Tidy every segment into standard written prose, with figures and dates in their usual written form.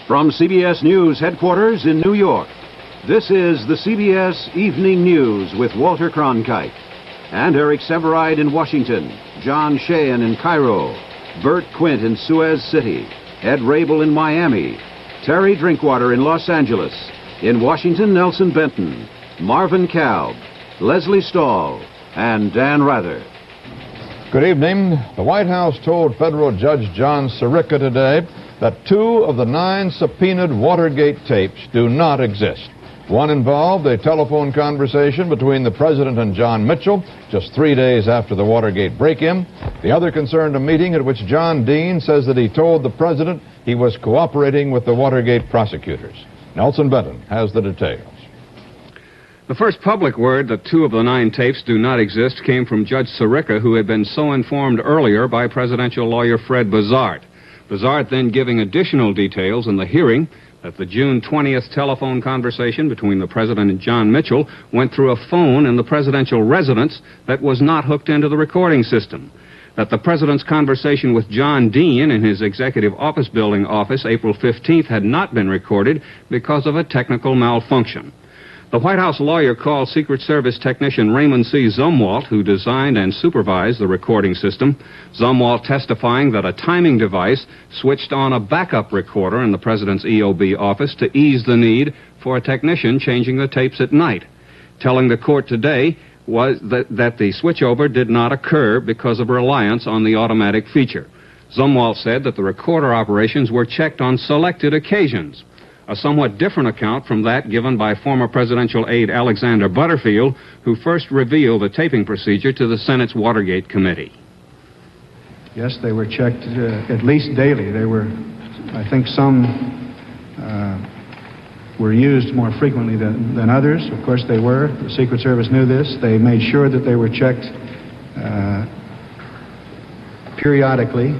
From CBS News headquarters in New York, this is the CBS Evening News with Walter Cronkite and Eric Severide in Washington, John Sheehan in Cairo, Bert Quint in Suez City, Ed Rabel in Miami, Terry Drinkwater in Los Angeles, in Washington, Nelson Benton, Marvin Kalb, Leslie Stahl, and Dan Rather. Good evening. The White House told federal Judge John Sirica today that 2 of the 9 subpoenaed Watergate tapes do not exist. One involved a telephone conversation between the president and John Mitchell just 3 days after the Watergate break-in. The other concerned a meeting at which John Dean says that he told the president he was cooperating with the Watergate prosecutors. Nelson Benton has the details. The first public word that 2 of the 9 tapes do not exist came from Judge Sirica, who had been so informed earlier by presidential lawyer Fred Bazart. Bazart then giving additional details in the hearing that the June 20th telephone conversation between the president and John Mitchell went through a phone in the presidential residence that was not hooked into the recording system. That the president's conversation with John Dean in his executive office building office April 15th had not been recorded because of a technical malfunction. The White House lawyer called Secret Service technician Raymond C. Zumwalt, who designed and supervised the recording system. Zumwalt testifying that a timing device switched on a backup recorder in the president's EOB office to ease the need for a technician changing the tapes at night. Telling the court today was that the switchover did not occur because of reliance on the automatic feature. Zumwalt said that the recorder operations were checked on selected occasions. A somewhat different account from that given by former presidential aide Alexander Butterfield, who first revealed the taping procedure to the Senate's Watergate Committee. Yes, they were checked at least daily. They were, I think some were used more frequently than others. Of course they were. The Secret Service knew this. They made sure that they were checked periodically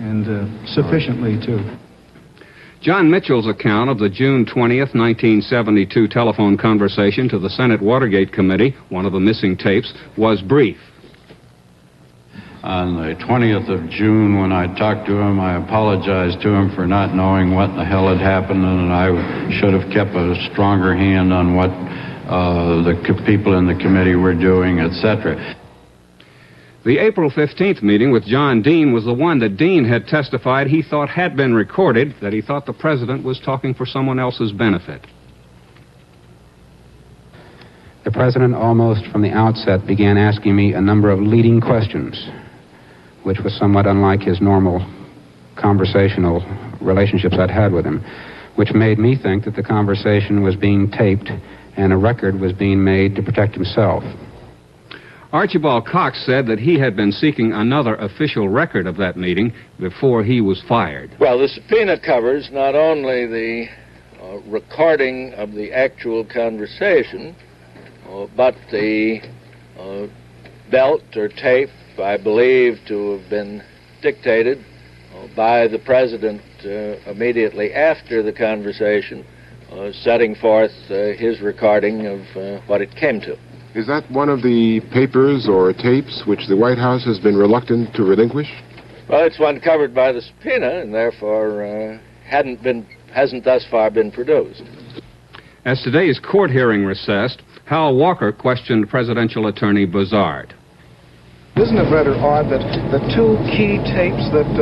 and sufficiently too. John Mitchell's account of the June 20th, 1972 telephone conversation to the Senate Watergate Committee, one of the missing tapes, was brief. On the 20th of June, when I talked to him, I apologized to him for not knowing what the hell had happened, and I should have kept a stronger hand on what the people in the committee were doing, etc. The April 15th meeting with John Dean was the one that Dean had testified he thought had been recorded, that he thought the president was talking for someone else's benefit. The president almost from the outset began asking me a number of leading questions, which was somewhat unlike his normal conversational relationships I'd had with him, which made me think that the conversation was being taped and a record was being made to protect himself. Archibald Cox said that he had been seeking another official record of that meeting before he was fired. Well, the subpoena covers not only the recording of the actual conversation, but the belt or tape, I believe to have been dictated by the president immediately after the conversation, setting forth his recording of what it came to. Is that one of the papers or tapes which the White House has been reluctant to relinquish? Well, it's one covered by the subpoena and therefore hasn't thus far been produced. As today's court hearing recessed, Hal Walker questioned presidential attorney Bazart. Isn't it rather odd that the 2 key tapes that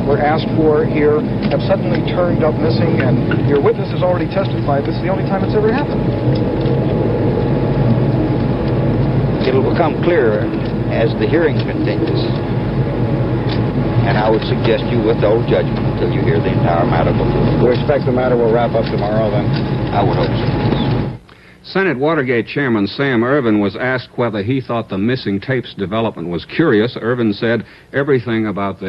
were asked for here have suddenly turned up missing, and your witness has already testified this is the only time it's ever happened? It'll become clearer as the hearing continues. And I would suggest you withhold judgment until you hear the entire matter before. Do you expect the matter will wrap up tomorrow, then? I would hope so. Senate Watergate Chairman Sam Ervin was asked whether he thought the missing tapes development was curious. Ervin said everything about this